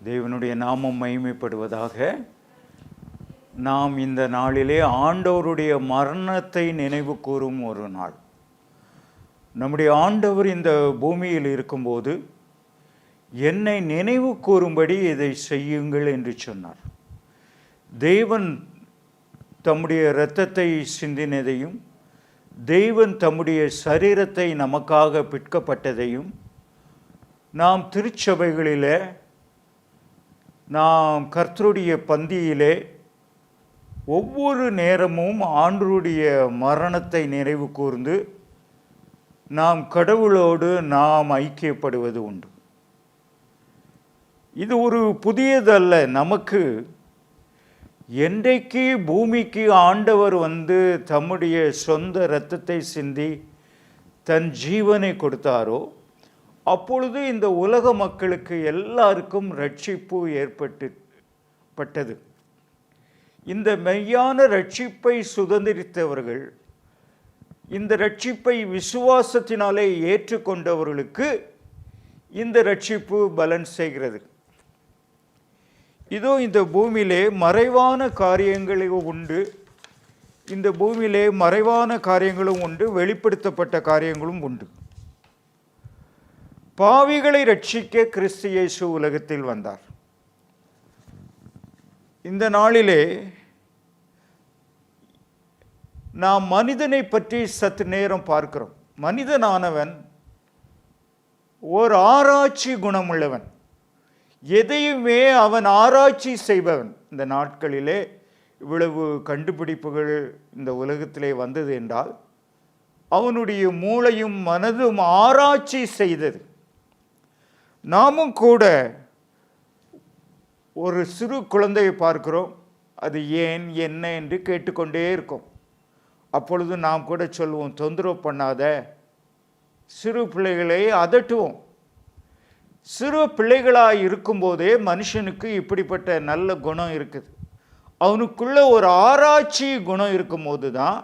தேவனுடைய நாமம் மகிமைப்படுவதாக. நாம் இந்த நாளிலே ஆண்டவருடைய மரணத்தை நினைவு கூறும் ஒரு நாள். நம்முடைய ஆண்டவர் இந்த பூமியில் இருக்கும்போது என்னை நினைவு கூறும்படி இதை செய்யுங்கள் என்று சொன்னார். தேவன் தம்முடைய இரத்தத்தை சிந்தினதையும், தேவன் தம்முடைய சரீரத்தை நமக்காக பிற்கப்பட்டதையும் நாம் திருச்சபைகளிலே, நாம் கர்த்தருடைய பந்தியிலே ஒவ்வொரு நேரமும் ஆண்டவருடைய மரணத்தை நினைவு கூர்ந்து நாம் கடவுளோடு நாம் ஐக்கியப்படுவது உண்டு. இது ஒரு புதியதல்ல. நமக்கு என்றைக்கு பூமிக்கு ஆண்டவர் தம்முடைய சொந்த இரத்தத்தை சிந்தி தன் ஜீவனை கொடுத்தாரோ அப்பொழுது இந்த உலக மக்களுக்கு எல்லாருக்கும் ரட்சிப்பு ஏற்பட்டது. இந்த மெய்யான ரட்சிப்பை சுதந்திரித்தவர்கள், இந்த ரட்சிப்பை விசுவாசத்தினாலே ஏற்றுக்கொண்டவர்களுக்கு இந்த ரட்சிப்பு பலன் செய்கிறது. இதோ இந்த பூமியிலே மறைவான காரியங்களும் உண்டு, இந்த பூமியிலே மறைவான காரியங்களும் உண்டு, வெளிப்படுத்தப்பட்ட காரியங்களும் உண்டு. பாவிகளை ரட்சிக்க கிறிஸ்து இயேசு உலகத்தில் வந்தார். இந்த நாளிலே நாம் மனிதனை பற்றி சற்று நேரம் பார்க்கிறோம். மனிதனானவன் ஒரு ஆராய்ச்சி குணமுள்ளவன், எதையுமே அவன் ஆராய்ச்சி செய்பவன். இந்த நாட்களிலே இவ்வளவு கண்டுபிடிப்புகள் இந்த உலகத்திலே வந்தது என்றால் அவனுடைய மூளையும் மனதும் ஆராய்ச்சி செய்தது. நாமும் கூட ஒரு சிறு குழந்தையை பார்க்கிறோம், அது ஏன் என்ன என்று கேட்டுக்கொண்டே இருக்கும். அப்பொழுது நாம் கூட சொல்லுவோம், தொந்தரவு பண்ணாத. சிறு பிள்ளைகளை அதட்டுவோம். சிறு பிள்ளைகளாக இருக்கும்போதே மனுஷனுக்கு இப்படிப்பட்ட நல்ல குணம் இருக்குது. அவனுக்குள்ள ஒரு ஆராய்ச்சி குணம் இருக்கும்போது தான்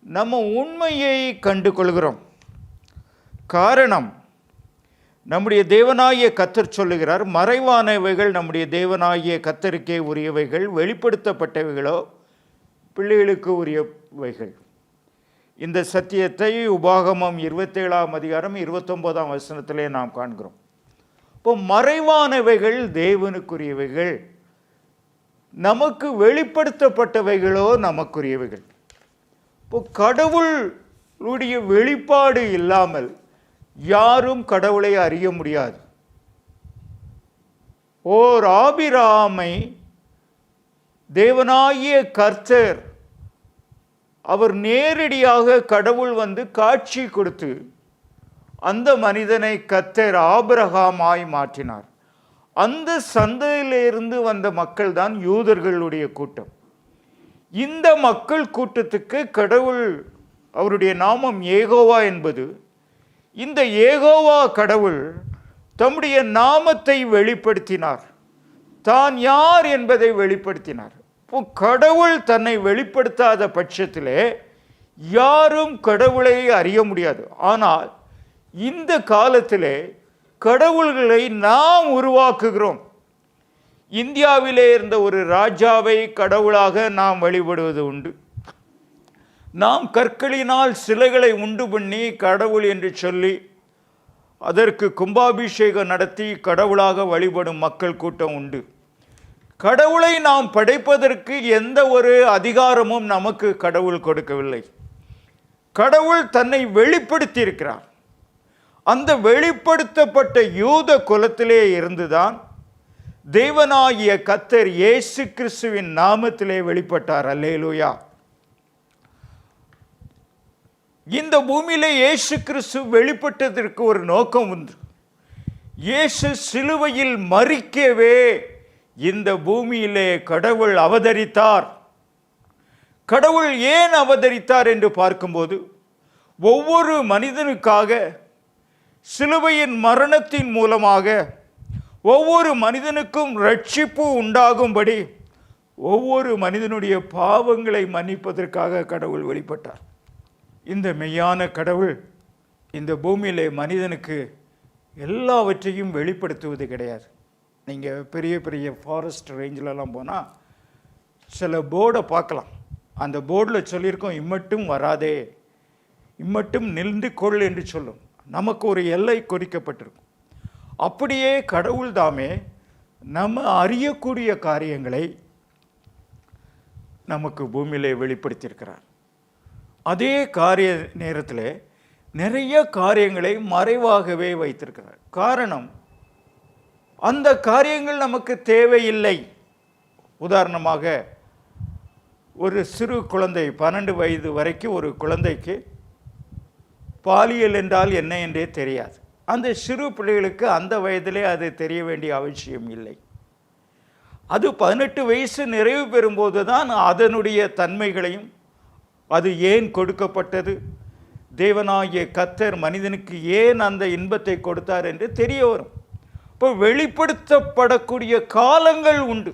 நம்ம உண்மையை கண்டு கொள்கிறோம். காரணம், நம்முடைய தேவனாகிய கர்த்தர் சொல்லுகிறார், மறைவானவைகள் நம்முடைய தேவனாகிய கர்த்தருக்கே உரியவைகள், வெளிப்படுத்தப்பட்டவைகளோ பிள்ளைகளுக்கு உரியவைகள். இந்த சத்தியத்தை உபாகமம் 27ஆம் அதிகாரம் 29ஆம் வசனத்திலே நாம் காண்கிறோம். இப்போ மறைவானவைகள் தேவனுக்குரியவைகள், நமக்கு வெளிப்படுத்தப்பட்டவைகளோ நமக்குரியவைகள். இப்போ கடவுளுடைய வெளிப்பாடு இல்லாமல் யாரும் கடவுளை அறிய முடியாது. ஓர் ஆபிரகாமை தேவனாகிய கர்த்தர் அவர் நேரடியாக கடவுள் காட்சி கொடுத்து அந்த மனிதனை கர்த்தர் ஆபிரகாமாய் மாற்றினார். அந்த சந்தையிலிருந்து வந்த மக்கள் தான் யூதர்களுடைய கூட்டம். இந்த மக்கள் கூட்டத்துக்கு கடவுள், அவருடைய நாமம் யெகோவா என்பது, இந்த யெகோவா கடவுள் தம்முடைய நாமத்தை வெளிப்படுத்தினார், தான் யார் என்பதை வெளிப்படுத்தினார். இப்போ கடவுள் தன்னை வெளிப்படுத்தாத பட்சத்திலே யாரும் கடவுளை அறிய முடியாது. ஆனால் இந்த காலத்திலே கடவுள்களை நாம் உருவாக்குகிறோம். இந்தியாவிலே இருந்த ஒரு ராஜாவை கடவுளாக நாம் வழிபடுவது உண்டு. நாம் கற்களினால் சிலைகளை உண்டு பண்ணி கடவுள் என்று சொல்லி அதற்கு கும்பாபிஷேகம் நடத்தி கடவுளாக வழிபடும் மக்கள் கூட்டம் உண்டு. கடவுளை நாம் படைப்பதற்கு எந்த ஒரு அதிகாரமும் நமக்கு கடவுள் கொடுக்கவில்லை. கடவுள் தன்னை வெளிப்படுத்தி இருக்கிறார். அந்த வெளிப்படுத்தப்பட்ட யூத குலத்திலே இருந்துதான் தேவனாகிய கர்த்தர் இயேசு கிறிஸ்துவின் நாமத்திலே வெளிப்பட்டார். அல்லேலூயா. இந்த பூமியிலே இயேசு கிறிஸ்து வெளிப்பட்டதற்கு ஒரு நோக்கம் உண்டு. இயேசு சிலுவையில் மரிக்கவே இந்த பூமியிலே கடவுள் அவதரித்தார். கடவுள் ஏன் அவதரித்தார் என்று பார்க்கும்போது, ஒவ்வொரு மனிதனுக்காக சிலுவையின் மரணத்தின் மூலமாக ஒவ்வொரு மனிதனுக்கும் ரட்சிப்பு உண்டாகும்படி, ஒவ்வொரு மனிதனுடைய பாவங்களை மன்னிப்பதற்காக கடவுள் வெளிப்பட்டார். இந்த மெய்யான கடவுள் இந்த பூமியிலே மனிதனுக்கு எல்லாவற்றையும் வெளிப்படுத்துவது கிடையாது. நீங்கள் பெரிய பெரிய ஃபாரஸ்ட் ரேஞ்சிலலாம் போனால் சில போர்டை பார்க்கலாம். அந்த போர்டில் சொல்லியிருக்கோம், இம்மட்டும் வராதே, இம்மட்டும் நின்று கொள் என்று சொல்லும். நமக்கு ஒரு எல்லை குறிக்கப்பட்டிருக்கும். அப்படியே கடவுள் தாமே நம்ம அறியக்கூடிய காரியங்களை நமக்கு பூமியிலே வெளிப்படுத்தியிருக்கிறார். அதே காரிய நேரத்தில் நிறைய காரியங்களை மறைவாகவே வைத்திருக்கிறார். காரணம், அந்த காரியங்கள் நமக்கு தேவையில்லை. உதாரணமாக, ஒரு சிறு குழந்தை 12 வயது வரைக்கும் ஒரு குழந்தைக்கு பாலியல் என்றால் என்ன என்றே தெரியாது. அந்த சிறு பிள்ளைகளுக்கு அந்த வயதிலே அது தெரிய வேண்டிய அவசியம் இல்லை. அது 18 வயசு நிறைவு பெறும்போது தான் அதனுடைய தன்மைகளையும், அது ஏன் கொடுக்கப்பட்டது, தேவனாகிய கர்த்தர் மனிதனுக்கு ஏன் அந்த இன்பத்தை கொடுத்தார் என்று தெரிய வரும். இப்போ வெளிப்படுத்தப்படக்கூடிய காலங்கள் உண்டு.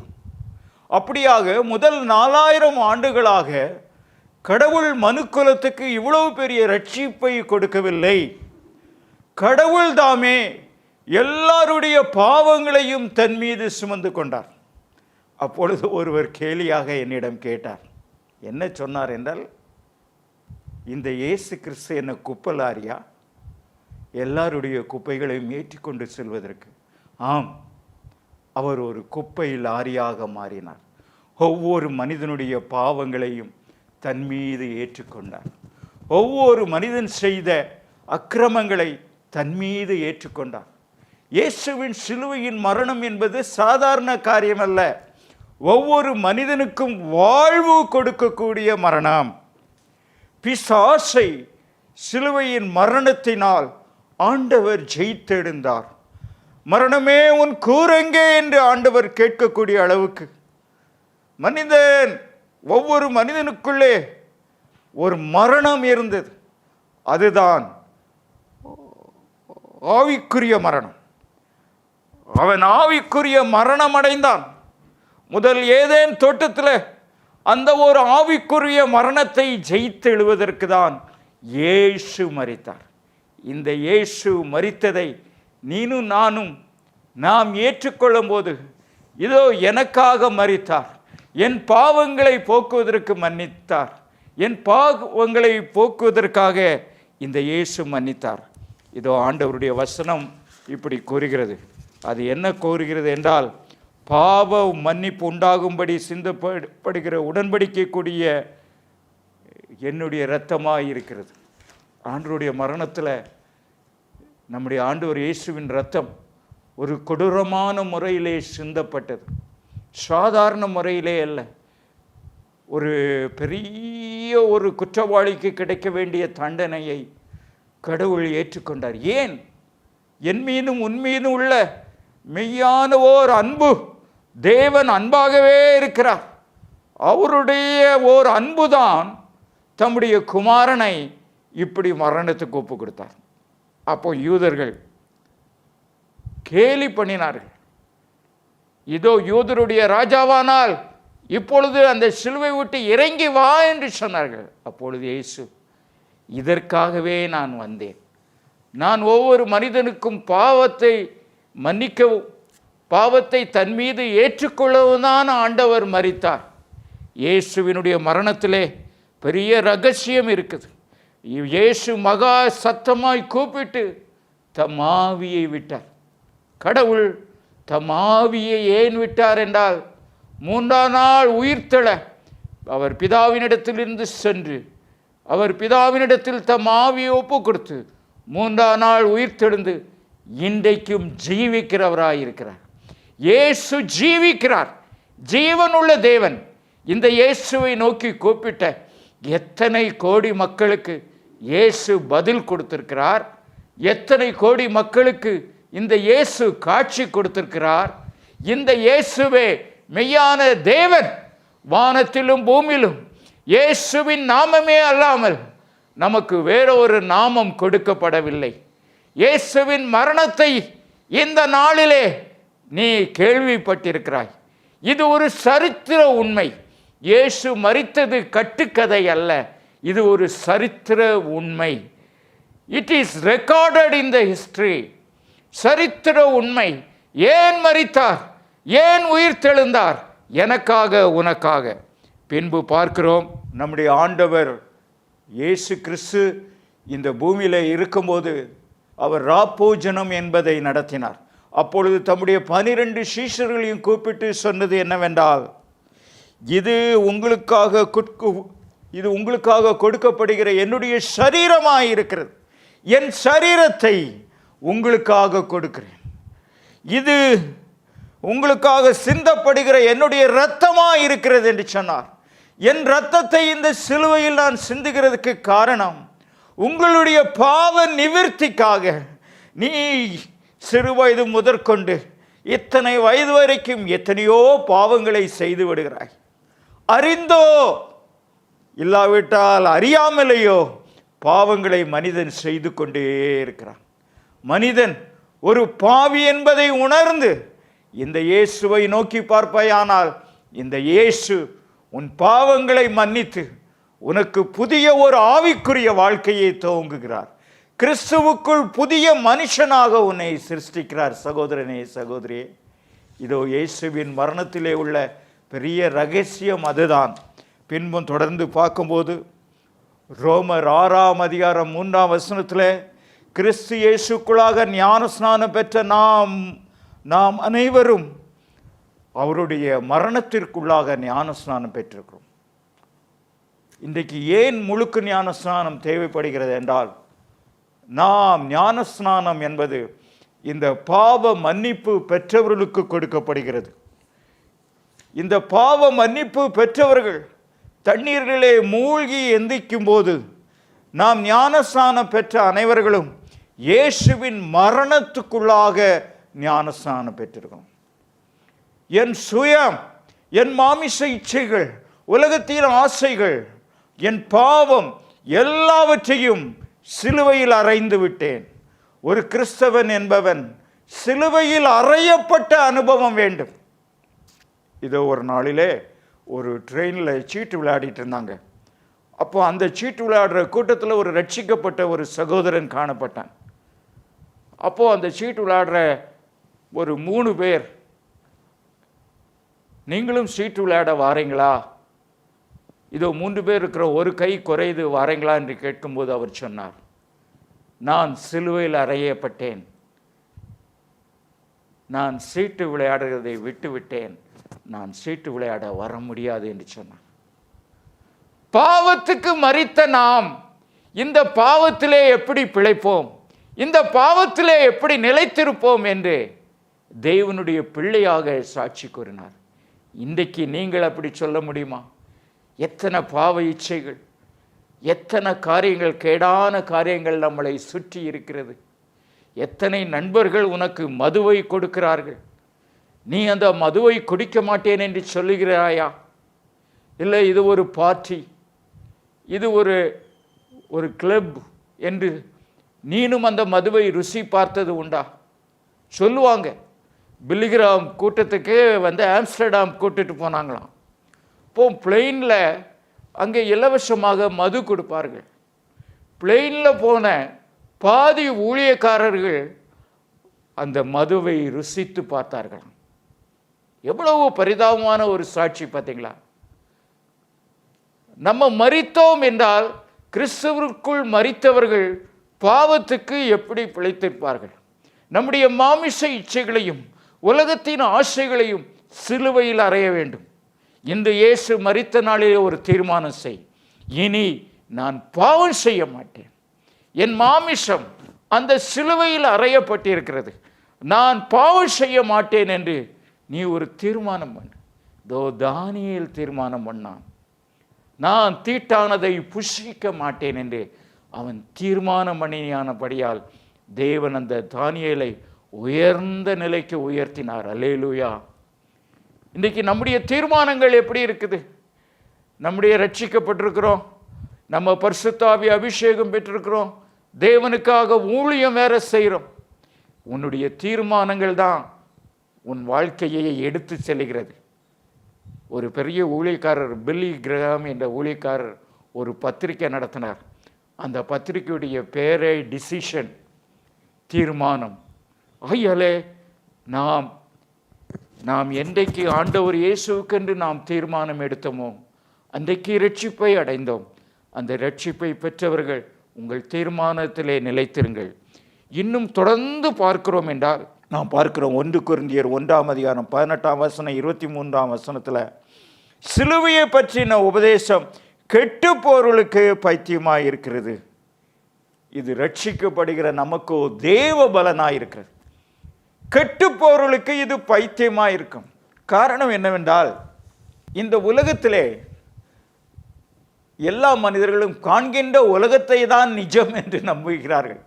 அப்படியாக முதல் 4000 ஆண்டுகளாக கடவுள் மனுக்குலத்துக்கு இவ்வளவு பெரிய ரட்சிப்பை கொடுக்கவில்லை. கடவுள் தாமே எல்லாருடைய பாவங்களையும் தன் மீது சுமந்து கொண்டார். அப்பொழுது ஒருவர் கேலியாக என்னிடம் கேட்டார். என்ன சொன்னார் என்றால், இந்த இயேசு கிறிஸ்து என்ன குப்பலாரியா, எல்லாருடைய குப்பைகளையும் ஏற்றிக்கொண்டு செல்வதற்கு? ஆம், அவர் ஒரு குப்பை லாரியாக மாறினார். ஒவ்வொரு மனிதனுடைய பாவங்களையும் தன் மீது ஏற்றுக்கொண்டார். ஒவ்வொரு மனிதன் செய்த அக்கிரமங்களை தன் மீது ஏற்றுக்கொண்டார். இயேசுவின் சிலுவையின் மரணம் என்பது சாதாரண காரியம் அல்ல. ஒவ்வொரு மனிதனுக்கும் வாழ்வு கொடுக்கக்கூடிய மரணம். பிசாசை சிலுவையின் மரணத்தினால் ஆண்டவர் ஜெயித்தெழுந்தார். மரணமே உன் கூரெங்கே என்று ஆண்டவர் கேட்கக்கூடிய அளவுக்கு மனிதன், ஒவ்வொரு மனிதனுக்குள்ளே ஒரு மரணம் இருந்தது. அதுதான் ஆவிக்குரிய மரணம். அவன் ஆவிக்குரிய மரணம் அடைந்தான். முதல் ஏதேன் தோட்டத்தில் அந்த ஒரு ஆவிக்குரிய மரணத்தை ஜெயித்தெழுவதற்கு தான் இயேசு மரித்தார். இந்த இயேசு மரித்ததை நீனும் நானும் நாம் ஏற்றுக்கொள்ளும் போது, இதோ எனக்காக மரித்தார், என் பாவங்களை போக்குவதற்கு மன்னித்தார், என் பாவங்களை போக்குவதற்காக இந்த இயேசு மன்னித்தார். இதோ ஆண்டவருடைய வசனம் இப்படி கூறுகிறது. அது என்ன கூறுகிறது என்றால், பாவ மன்னிப்பு உண்டாகும்படி சிந்தப்படுகிற உடன்படிக்கக்கூடிய என்னுடைய இரத்தமாக இருக்கிறது. ஆண்டவருடைய மரணத்தில் நம்முடைய ஆண்டவர் இயேசுவின் இரத்தம் ஒரு கொடூரமான முறையிலே சிந்தப்பட்டது. சாதாரண முறையிலே அல்ல. ஒரு பெரிய ஒரு குற்றவாளிக்கு கிடைக்க வேண்டிய தண்டனையை கடவுள் ஏற்றுக்கொண்டார். ஏன்? என் மீதும் உன் மீதும் உள்ள மெய்யான ஓர் அன்பு, தேவன் அன்பாகவே இருக்கிறார். அவருடைய ஓர் அன்புதான் தம்முடைய குமாரனை இப்படி மரணத்துக்கு ஒப்பு கொடுத்தார். அப்போ யூதர்கள் கேலி பண்ணினார்கள். இதோ யூதருடைய ராஜாவானால் இப்பொழுது அந்த சிலுவை விட்டு இறங்கி வா என்று சொன்னார்கள். அப்பொழுது இயேசு, இதற்காகவே நான் வந்தேன். நான் ஒவ்வொரு மனிதனுக்கும் பாவத்தை மன்னிக்கவும், பாவத்தை தன் மீது ஏற்றுக்கொள்ளவும் தான் ஆண்டவர் மரித்தார். இயேசுவினுடைய மரணத்திலே பெரிய ரகசியம் இருக்குது. இயேசு மகா சத்தமாய் கூப்பிட்டு தம் ஆவியை விட்டார். கடவுள் தம் ஆவியை ஏன் விட்டார் என்றால், 3ஆம் நாள் உயிர்த்தெழ அவர் பிதாவினிடத்திலிருந்து சென்று, அவர் பிதாவினிடத்தில் தம் ஆவியை ஒப்பு கொடுத்து 3ஆம் நாள் உயிர்த்தெழுந்து இன்றைக்கும் ஜீவிக்கிறவராயிருக்கிறார். இயேசு ஜீவிக்கிறார், ஜீவனுள்ள தேவன். இந்த இயேசுவை நோக்கி கூப்பிட்ட எத்தனை கோடி மக்களுக்கு இயேசு பதில் கொடுத்திருக்கிறார். எத்தனை கோடி மக்களுக்கு இந்த இயேசு காட்சி கொடுத்திருக்கிறார். இந்த இயேசுவே மெய்யான தேவன். வானத்திலும் பூமியிலும் இயேசுவின் நாமமே அல்லாமல் நமக்கு வேறொரு நாமம் கொடுக்கப்படவில்லை. இயேசுவின் மரணத்தை இந்த நாளிலே நீ கேள்விப்பட்டிருக்கிறாய். இது ஒரு சரித்திர உண்மை. இயேசு மரித்தது கட்டுக்கதை அல்ல, இது ஒரு சரித்திர உண்மை. It is recorded in the history. சரித்திர உண்மை. ஏன் மரித்தார்? ஏன் உயிர் தெழுந்தார்? எனக்காக, உனக்காக. பின்பு பார்க்கிறோம், நம்முடைய ஆண்டவர் இயேசு கிறிஸ்து இந்த பூமியில் இருக்கும்போது அவர் ராப்போஜனம் என்பதை நடத்தினார். அப்பொழுது தம்முடைய 12 சீஷர்களையும் கூப்பிட்டு சொன்னது என்னவென்றால், இது உங்களுக்காக கொடுக்கப்படுகிற என்னுடைய சரீரமாக இருக்கிறது. என் சரீரத்தை உங்களுக்காக கொடுக்கிறேன். இது உங்களுக்காக சிந்தப்படுகிற என்னுடைய இரத்தமாக இருக்கிறது என்று சொன்னார். என் இரத்தத்தை இந்த சிலுவையில் நான் சிந்துகிறதுக்கு காரணம் உங்களுடைய பாவ நிவிர்த்திக்காக. நீ சிறு வயது முதற்கொண்டு இத்தனை வயது வரைக்கும் எத்தனையோ பாவங்களை செய்து விடுகிறாய். அறிந்தோ இல்லாவிட்டால் அறியாமலேயோ பாவங்களை மனிதன் செய்து கொண்டே இருக்கிறான். மனிதன் ஒரு பாவி என்பதை உணர்ந்து இந்த இயேசுவை நோக்கி பார்ப்பாயானால், இந்த இயேசு உன் பாவங்களை மன்னித்து உனக்கு புதிய ஒரு ஆவிக்குரிய வாழ்க்கையை துவங்குகிறார். கிறிஸ்துவுக்குள் புதிய மனுஷனாக உன்னை சிருஷ்டிக்கிறார். சகோதரனே, சகோதரியே, இதோ இயேசுவின் மரணத்திலே உள்ள பெரிய ரகசியம் அதுதான். பின்பும் தொடர்ந்து பார்க்கும்போது ரோமர் 6ஆம் அதிகாரம் 3ஆம் வசனத்தில், கிறிஸ்து இயேசுக்குள்ளாக ஞானஸ்நானம் பெற்ற நாம் அனைவரும் அவருடைய மரணத்திற்குள்ளாக ஞானஸ்நானம் பெற்றிருக்கிறோம். இன்றைக்கு ஏன் முழுக்க ஞானஸ்நானம் தேவைப்படுகிறது என்றால், நாம் ஞானஸ்நானம் என்பது இந்த பாவ மன்னிப்பு பெற்றவர்களுக்கு கொடுக்கப்படுகிறது. இந்த பாவ மன்னிப்பு பெற்றவர்கள் தண்ணீர்களே மூழ்கி எந்திக்கும் போது நாம் ஞானஸ்நானம் பெற்ற அனைவர்களும் இயேசுவின் மரணத்துக்குள்ளாக ஞானஸ்நானம் பெற்றிருக்கிறோம். என் சுயம், என் மாமிச இச்சைகள், உலகத்தின் ஆசைகள், என் பாவம் எல்லாவற்றையும் சிலுவையில் அறைந்து விட்டேன். ஒரு கிறிஸ்தவன் என்பவன் சிலுவையில் அறையப்பட்ட அனுபவம் வேண்டும். இதோ ஒரு நாளிலே ஒரு ட்ரெயினில் சீட்டு விளையாடிட்டு இருந்தாங்க. அப்போ அந்த சீட்டு விளையாடுற கூட்டத்தில் ஒரு ரட்சிக்கப்பட்ட ஒரு சகோதரன் காணப்பட்டான். அப்போது அந்த சீட்டு விளையாடுற ஒரு 3 பேர், நீங்களும் சீட்டு விளையாட வாரீங்களா? இதோ 3 பேர் இருக்கிற ஒரு கை குறையுது, வாரீங்களா என்று கேட்கும்போது அவர் சொன்னார், நான் சிலுவையில் அறையப்பட்டேன், நான் சீட்டு விளையாடுறதை விட்டுவிட்டேன், நான் சீட்டு விளையாட வர முடியாது என்று சொன்னார். பாவத்துக்கு மரித்த நாம் இந்த பாவத்திலே எப்படி பிழைப்போம், இந்த பாவத்திலே எப்படி நிலைத்திருப்போம் என்று தேவனுடைய பிள்ளையாக சாட்சி கூறினார். இன்றைக்கு நீங்கள் அப்படி சொல்ல முடியுமா? எத்தனை பாவ இச்சைகள், எத்தனை காரியங்கள், கேடான காரியங்கள் நம்மளை சுற்றி இருக்கிறது. எத்தனை நண்பர்கள் உனக்கு மதுவை கொடுக்கிறார்கள், நீ அந்த மதுவை குடிக்க மாட்டேன் என்று சொல்லுகிறாயா? இல்லை, இது ஒரு பார்ட்டி, இது ஒரு கிளப் என்று நீனும் அந்த மதுவை ருசி பார்த்தது உண்டா? சொல்லுவாங்க. பில்லிகிராம் கூட்டத்துக்கு ஆம்ஸ்டர்டாம் கூட்டிட்டு போனாங்களாம். இப்போ பிளெயினில் அங்கே இலவசமாக மது கொடுப்பார்கள். பிளெயினில் போன பாதி ஊழியக்காரர்கள் அந்த மதுவை ருசித்து பார்த்தார்களாம். எவ்வளவு பரிதாபமான ஒரு சாட்சி பார்த்தீங்களா? நம்ம மரித்தோம் என்றால் கிறிஸ்துவுக்குள் மரித்தவர்கள் பாவத்துக்கு எப்படி பிழைத்திருப்பார்கள்? நம்முடைய மாமிச இச்சைகளையும் உலகத்தின் ஆசைகளையும் சிலுவையில் அறைய வேண்டும். இன்று இயேசு மரித்த நாளிலே ஒரு தீர்மானம் செய், இனி நான் பாவம் செய்ய மாட்டேன். என் மாமிசம் அந்த சிலுவையில் அறையப்பட்டிருக்கிறது, நான் பாவம் செய்ய மாட்டேன் என்று நீ ஒரு தீர்மானம் பண்ணு. தானியேல் தீர்மானம் பண்ணான், நான் தீட்டானதை புசிக்க மாட்டேன் என்று அவன் தீர்மானம் பண்ணியானபடியால் தேவன் அந்த தானியேலை உயர்ந்த நிலைக்கு உயர்த்தினார். அல்லேலூயா. இன்றைக்கு நம்முடைய தீர்மானங்கள் எப்படி இருக்குது? நம்முடைய ரட்சிக்கப்பட்டிருக்கிறோம், நம்ம பரிசுத்த ஆவி அபிஷேகம் பெற்றிருக்கிறோம், தேவனுக்காக ஊழியம் வேற செய்கிறோம். உன்னுடைய தீர்மானங்கள் தான் உன் வாழ்க்கையை எடுத்து செல்கிறது. ஒரு பெரிய ஊழியக்காரர், பில்லி கிரஹாம் என்ற ஊழியக்காரர் ஒரு பத்திரிக்கை நடத்தினார். அந்த பத்திரிக்கையுடைய பேரே டிசிஷன், தீர்மானம். ஆகையாலே நாம் நாம் என்றைக்கு ஆண்டவர் இயேசுக்கென்று நாம் தீர்மானம் எடுத்தோமோ அன்றைக்கு இரட்சிப்பை அடைந்தோம். அந்த இரட்சிப்பை பெற்றவர்கள் உங்கள் தீர்மானத்திலே நிலைத்திருங்கள். இன்னும் தொடர்ந்து பார்க்கிறோம் என்றால் நாம் பார்க்கிறோம் 1 கொரிந்தியர் 1:18 23 சிலுவையை பற்றின உபதேசம் கெட்டு போர்களுக்கு பைத்தியமாய் இருக்கிறது, இது ரட்சிக்கப்படுகிற நமக்கோ தேவ பலனாய் இருக்கிறது. கெட்டு போர்களுக்கு இது பைத்தியமாய் இருக்கும். காரணம் என்னவென்றால், இந்த உலகத்திலே எல்லா மனிதர்களும் காண்கின்ற உலகத்தை தான் நிஜம் என்று நம்புகிறார்கள்.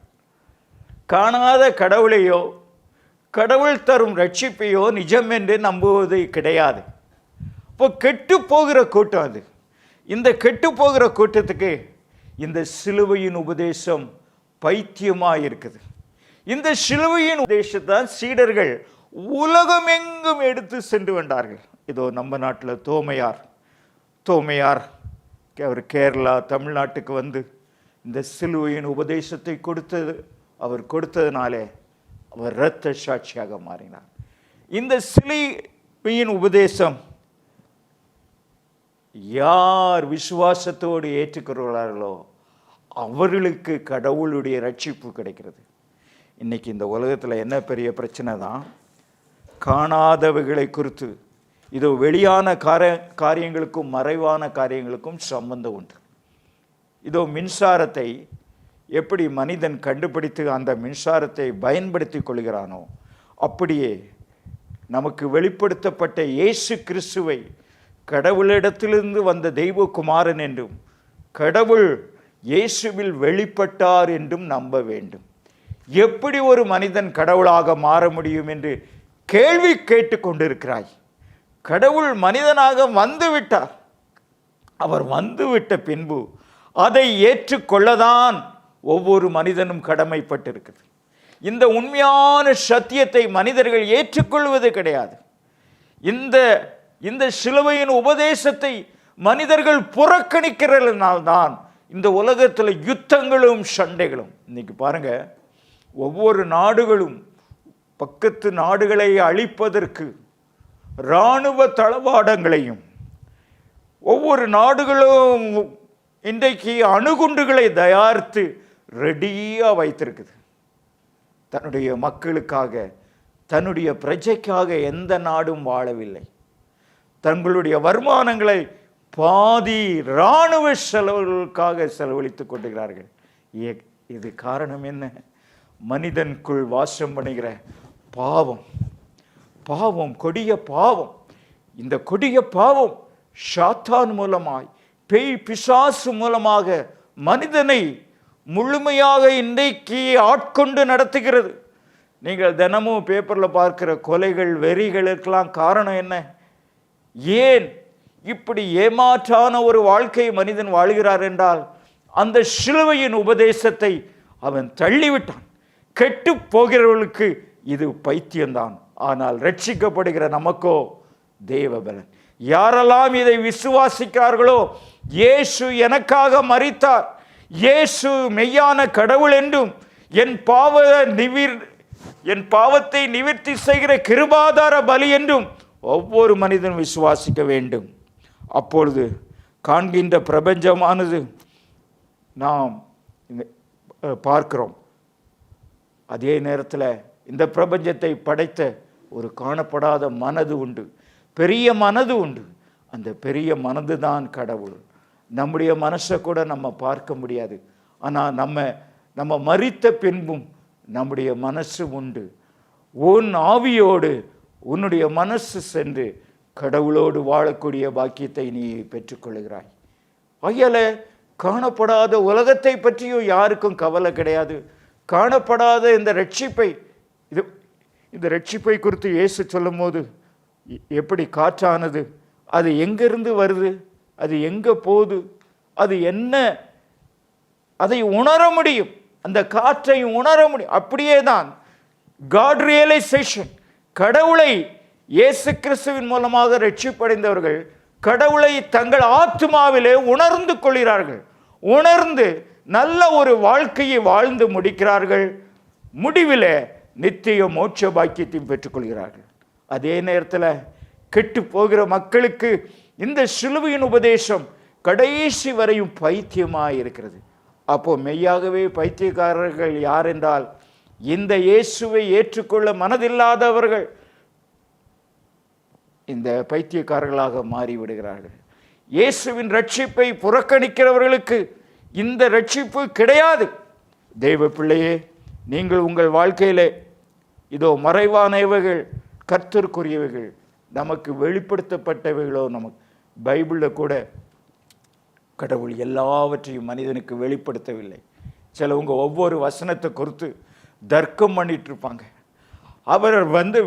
காணாத கடவுளையோ கடவுள் தரும் ரட்சிப்பையோ நிஜம் என்று நம்புவது கிடையாது. இப்போ கெட்டு போகிற கூட்டம் அது. இந்த கெட்டு போகிற கூட்டத்துக்கு இந்த சிலுவையின் உபதேசம் பைத்தியமாக இருக்குது. இந்த சிலுவையின் உபதேசத்தான் சீடர்கள் உலகமெங்கும் எடுத்து சென்று வந்தார்கள். இதோ நம்ம நாட்டில் தோமையார் அவர் கேரளா தமிழ்நாட்டுக்கு வந்து இந்த சிலுவையின் உபதேசத்தை அவர் கொடுத்ததுனாலே அவர் இரத்த சாட்சியாக மாறினார். இந்த சிலுவையின் உபதேசம் யார் விசுவாசத்தோடு ஏற்றுக்கிறார்களோ அவர்களுக்கு கடவுளுடைய ரட்சிப்பு கிடைக்கிறது. இன்னைக்கு இந்த உலகத்தில் என்ன பெரிய பிரச்சனை தான், காணாதவைகளை குறித்து இதோ வெளியான காரியங்களுக்கும் மறைவான காரியங்களுக்கும் சம்பந்தம் உண்டு. இதோ மின்சாரத்தை எப்படி மனிதன் கண்டுபிடித்து அந்த மின்சாரத்தை பயன்படுத்தி கொள்கிறானோ, அப்படியே நமக்கு வெளிப்படுத்தப்பட்ட இயேசு கிறிஸ்துவை கடவுளிடத்திலிருந்து வந்த தெய்வகுமாரன் என்றும் கடவுள் இயேசுவில் வெளிப்பட்டார் என்றும் நம்ப வேண்டும். எப்படி ஒரு மனிதன் கடவுளாக மாற முடியும் என்று கேள்வி கேட்டு கொண்டிருக்கிறாய். கடவுள் மனிதனாக வந்துவிட்டார். அவர் வந்துவிட்ட பின்பு அதை ஏற்றுக்கொள்ளதான் ஒவ்வொரு மனிதனும் கடமைப்பட்டிருக்கிறது. இந்த உண்மையான சத்தியத்தை மனிதர்கள் ஏற்றுக்கொள்வது கிடையாது. இந்த சிலுவையின் உபதேசத்தை மனிதர்கள் புறக்கணிக்கிறதுனால்தான் இந்த உலகத்தில் யுத்தங்களும் சண்டைகளும். இன்னைக்கு பாருங்க, ஒவ்வொரு நாடுகளும் பக்கத்து நாடுகளை அழிப்பதற்கு இராணுவ தளவாடங்களையும், ஒவ்வொரு நாடுகளும் இன்றைக்கு அணுகுண்டுகளை தயாரித்து ரெடியாக வைத்திருக்குது. தன்னுடைய மக்களுக்காக, தன்னுடைய பிரஜைக்காக எந்த நாடும் வாழவில்லை. தங்களுடைய வருமானங்களை பாதி இராணுவ செலவுகளுக்காக செலவழித்துக் கொண்டிருக்கிறார்கள். இது காரணம் என்ன? மனிதனுக்குள் வாசம் பண்ணுகிற பாவம், கொடிய பாவம். இந்த கொடிய பாவம் சாத்தான் மூலமாய், பேய் பிசாசு மூலமாக மனிதனை முழுமையாக இன்றைக்கு ஆட்கொண்டு நடத்துகிறது. நீங்கள் தினமும் பேப்பரில் பார்க்கிற கொலைகள், வெறிகளுக்கெல்லாம் காரணம் என்ன? ஏன் இப்படி ஏமாற்றான ஒரு வாழ்க்கையை மனிதன் வாழ்கிறார் என்றால், அந்த சிலுவையின் உபதேசத்தை அவன் தள்ளிவிட்டான். கெட்டு போகிறவர்களுக்கு இது பைத்தியம்தான். ஆனால் ரட்சிக்கப்படுகிற நமக்கோ தேவபலன். யாரெல்லாம் இதை விசுவாசிக்கிறார்களோ, இயேசு எனக்காக மரித்தார், இயேசு மெய்யான கடவுள் என்றும் என் பாவத்தை நிவர்த்தி செய்கிற கிருபாதார பலி என்றும் ஒவ்வொரு மனிதனும் விசுவாசிக்க வேண்டும். அப்பொழுது காண்கின்ற பிரபஞ்சமானது நாம் பார்க்கிறோம். அதே நேரத்தில் இந்த பிரபஞ்சத்தை படைத்த ஒரு காணப்படாத மனது உண்டு, பெரிய மனது உண்டு. அந்த பெரிய மனது தான் கடவுள். நம்முடைய மனசை கூட நம்ம பார்க்க முடியாது. ஆனால் நம்ம மரித்த பின்பும் நம்முடைய மனசு உண்டு. உன் ஆவியோடு உன்னுடைய மனசு சென்று கடவுளோடு வாழக்கூடிய பாக்கியத்தை நீ பெற்றுக்கொள்கிறாய். ஆகையால காணப்படாத உலகத்தை பற்றியும் யாருக்கும் கவலை கிடையாது. காணப்படாத இந்த ரட்சிப்பை குறித்து இயேசு சொல்லும் போது, எப்படி காற்றானது அது எங்கிருந்து வருது, அது எங்கே போகுது, அது என்ன, அதை உணர முடியும். அந்த காற்றை உணர முடியும். அப்படியே தான் காட் ரியலைசேஷன், கடவுளை இயேசு கிறிஸ்துவின் மூலமாக ரட்சிப்படைந்தவர்கள் கடவுளை தங்கள் ஆத்மாவிலே உணர்ந்து கொள்கிறார்கள். உணர்ந்து நல்ல ஒரு வாழ்க்கையை வாழ்ந்து முடிக்கிறார்கள். முடிவில் நித்திய மோட்ச பாக்கியத்தையும் பெற்றுக்கொள்கிறார்கள். அதே நேரத்தில் கெட்டு போகிற மக்களுக்கு இந்த சிலுவையின் உபதேசம் கடைசி வரையும் பைத்தியமாக இருக்கிறது. அப்போ மெய்யாகவே பைத்தியக்காரர்கள் யார் என்றால் இந்த இயேசுவை ஏற்றுக்கொள்ள மனதில்லாதவர்கள் இந்த பைத்தியக்காரர்களாக மாறிவிடுகிறார்கள். இயேசுவின் ரட்சிப்பை புறக்கணிக்கிறவர்களுக்கு இந்த ரட்சிப்பு கிடையாது. தெய்வ பிள்ளையே, நீங்கள் உங்கள் வாழ்க்கையில் இதோ மறைவானவைகள் கர்த்தருக்குரியவைகள், நமக்கு வெளிப்படுத்தப்பட்டவைகளோ, நமக்கு பைபிளில் கூட கடவுள் எல்லாவற்றையும் மனிதனுக்கு வெளிப்படுத்தவில்லை. சிலவங்க ஒவ்வொரு வசனத்தை குறித்து தர்க்கம் பண்ணிட்டு இருப்பாங்க. அவர்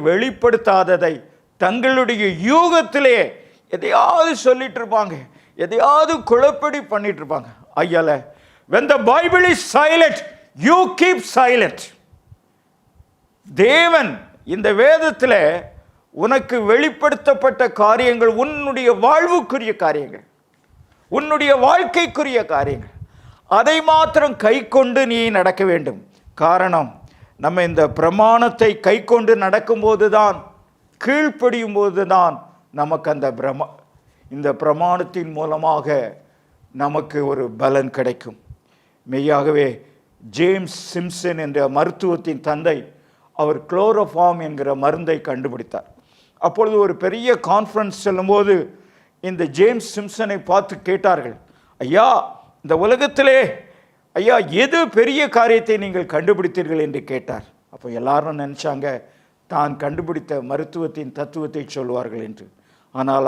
வெளிப்படுத்தாததை தங்களுடைய யூகத்திலே எதையாவது சொல்லிட்டு இருப்பாங்க, எதையாவது குழப்படி பண்ணிட்டு இருப்பாங்க. ஐயால when the Bible is silent, you keep silent. தேவன் இந்த வேதத்தில் உனக்கு வெளிப்படுத்தப்பட்ட காரியங்கள் உன்னுடைய வாழ்வுக்குரிய காரியங்கள், உன்னுடைய வாழ்க்கைக்குரிய காரியங்கள், அதை மாத்திரம் கை கொண்டு நீ நடக்க வேண்டும். காரணம், நம்ம இந்த பிரமாணத்தை கை கொண்டு நடக்கும்போது தான், கீழ்ப்படியும் போது தான் நமக்கு அந்த இந்த பிரமாணத்தின் மூலமாக நமக்கு ஒரு பலன் கிடைக்கும். மெய்யாகவே ஜேம்ஸ் சிம்சன் என்ற மருத்துவத்தின் தந்தை அவர் குளோரோஃபார்ம் என்கிற மருந்தை கண்டுபிடித்தார். அப்பொழுது ஒரு பெரிய கான்ஃபரன்ஸ் செல்லும்போது இந்த ஜேம்ஸ் சிம்சனை பார்த்து கேட்டார்கள், ஐயா, இந்த உலகத்திலே ஐயா எது பெரிய காரியத்தை நீங்கள் கண்டுபிடித்தீர்கள் என்று கேட்டார். அப்போ எல்லாரும் நினச்சாங்க தான் கண்டுபிடித்த மருத்துவத்தின் தத்துவத்தை சொல்வார்கள் என்று. ஆனால்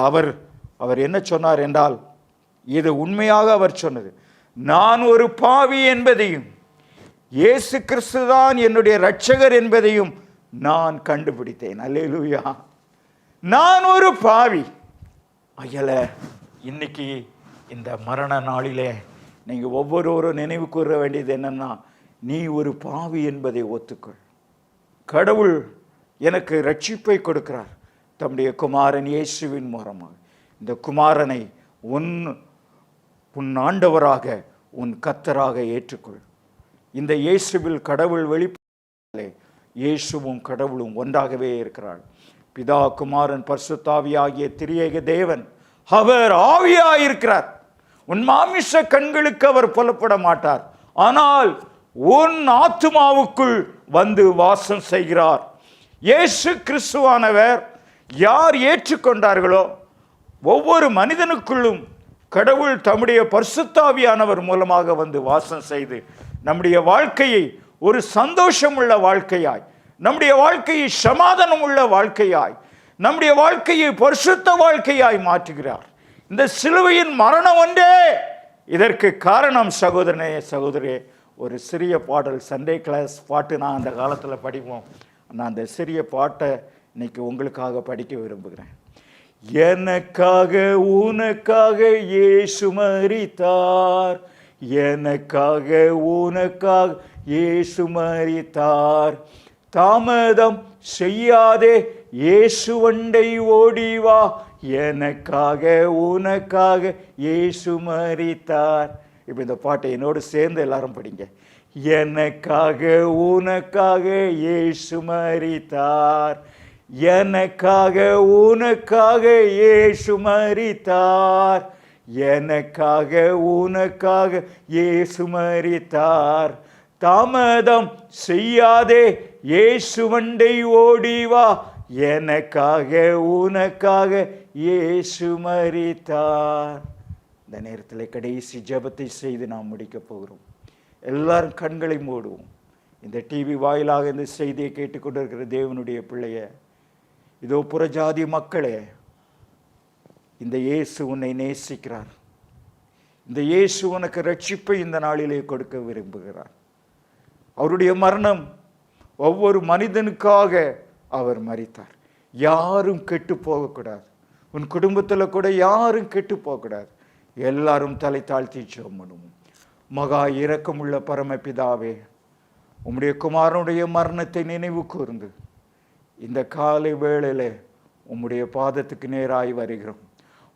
அவர் என்ன சொன்னார் என்றால், இது உண்மையாக அவர் சொன்னது, நான் ஒரு பாவி என்பதையும் இயேசு கிறிஸ்து தான் என்னுடைய இரட்சகர் என்பதையும் நான் கண்டுபிடித்தேன். அல்லேலூயா. நான் ஒரு பாவி. ஐயல, இன்னைக்கு இந்த மரண நாளிலே நீங்கள் ஒவ்வொருவரும் நினைவு கூற வேண்டியது என்னன்னா, நீ ஒரு பாவி என்பதை ஒத்துக்கொள். கடவுள் எனக்கு ரட்சிப்பை கொடுக்கிறார் தம்முடைய குமாரன் இயேசுவின் மூலமாக. இந்த குமாரனை உன் ஆண்டவராக, உன் கர்த்தராக ஏற்றுக்கொள். இந்த இயேசுவில் கடவுள் வெளிப்படலே, இயேசுவும் கடவுளும் ஒன்றாகவே இருக்கிறார். பிதா, குமாரன், பரிசுத்தாவியாகிய திரியேக தேவன் அவர் ஆவியாயிருக்கிறார். உன் மாமிச கண்களுக்கு அவர் புலப்பட மாட்டார், ஆனால் உன் ஆத்துமாவுக்குள் வந்து வாசம் செய்கிறார். இயேசு கிறிஸ்துவானவர் யார் ஏற்றுக்கொண்டார்களோ ஒவ்வொரு மனிதனுக்குள்ளும் கடவுள் தம்முடைய பரிசுத்தாவியானவர் மூலமாக வந்து வாசம் செய்து நம்முடைய வாழ்க்கையை ஒரு சந்தோஷம் உள்ள வாழ்க்கையாய், நம்முடைய வாழ்க்கையை சமாதானம் உள்ள வாழ்க்கையாய், நம்முடைய வாழ்க்கையை பரிசுத்த வாழ்க்கையாய் மாற்றுகிறார். இந்த சிலுவையின் மரணம் ஒன்றே இதற்கு காரணம். சகோதரனே, சகோதரியே, ஒரு சிறிய பாடல், சண்டே கிளாஸ் பாட்டு நான் அந்த காலத்தில் படிப்போம். நான் அந்த சிறிய பாட்டை இன்னைக்கு உங்களுக்காக படிக்க விரும்புகிறேன். எனக்காக உனக்காக இயேசு மரித்தார், எனக்காக உனக்காக இயேசு மரித்தார், தாமதம் செய்யாதே இயேசு வண்டை ஓடிவா, எனக்காக உனக்காக இயேசு மரித்தார். இப்போ இந்த பாட்டை என்னோடு சேர்ந்து எல்லாரும் படிங்க. எனக்காக உனக்காக இயேசு மரித்தார், எனக்காக உனக்காக இயேசு மரித்தார், எனக்காக உனக்காக இயேசு மரித்தார், தாமதம் செய்யாதே இயேசு வண்டை ஓடிவா, எனக்காக உனக்காக இயேசு மரித்தார். இந்த நேரத்தில் கடைசி ஜெபத்தை செய்து நாம் முடிக்க போகிறோம். எல்லாரும் கண்களை மூடுவோம். இந்த டிவி வாயிலாக இந்த செய்தியை கேட்டுக்கொண்டிருக்கிற தேவனுடைய பிள்ளைய, இதோ புறஜாதி மக்களே, இந்த இயேசு உன்னை நேசிக்கிறார். இந்த இயேசு உனக்கு ரட்சிப்பை இந்த நாளிலே கொடுக்க விரும்புகிறார். அவருடைய மரணம் ஒவ்வொரு மனிதனுக்காக அவர் மரித்தார். யாரும் கெட்டு போகக்கூடாது. உன் குடும்பத்தில் கூட யாரும் கெட்டு போகக்கூடாது. எல்லாரும் தலை தாழ்த்தி ஜெபம் பண்ணுவோம். மகா இரக்கமுள்ள பரமபிதாவே, உம்முடைய குமாரனுடைய மரணத்தை நினைவு கூர்ந்து இந்த காலை வேளையில் உம்முடைய பாதத்துக்கு நேராய் வருகிறோம்.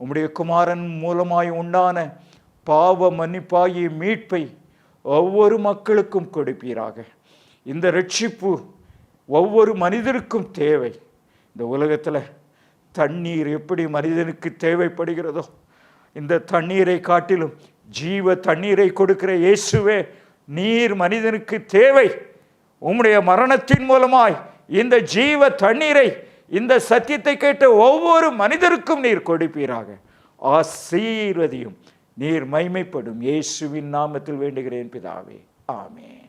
உம்முடைய குமாரன் மூலமாய் உண்டான பாவ மன்னிப்பாகிய மீட்பை ஒவ்வொரு மக்களுக்கும் கொடுப்பீராக. இந்த ரட்சிப்பு ஒவ்வொரு மனிதருக்கும் தேவை. இந்த உலகத்தில் தண்ணீர் எப்படி மனிதனுக்கு தேவைப்படுகிறதோ, இந்த தண்ணீரை காட்டிலும் ஜீவ தண்ணீரை கொடுக்கிற இயேசுவே, நீர் மனிதனுக்கு தேவை. உம்முடைய மரணத்தின் மூலமாய் இந்த ஜீவ தண்ணீரை, இந்த சத்தியத்தை கேட்ட ஒவ்வொரு மனிதருக்கும் நீர் கொடுப்பீராக. ஆசீர்வதியும். நீர் மைமைப்படும். இயேசுவின் நாமத்தில் வேண்டுகிறேன் பிதாவே, ஆமென்.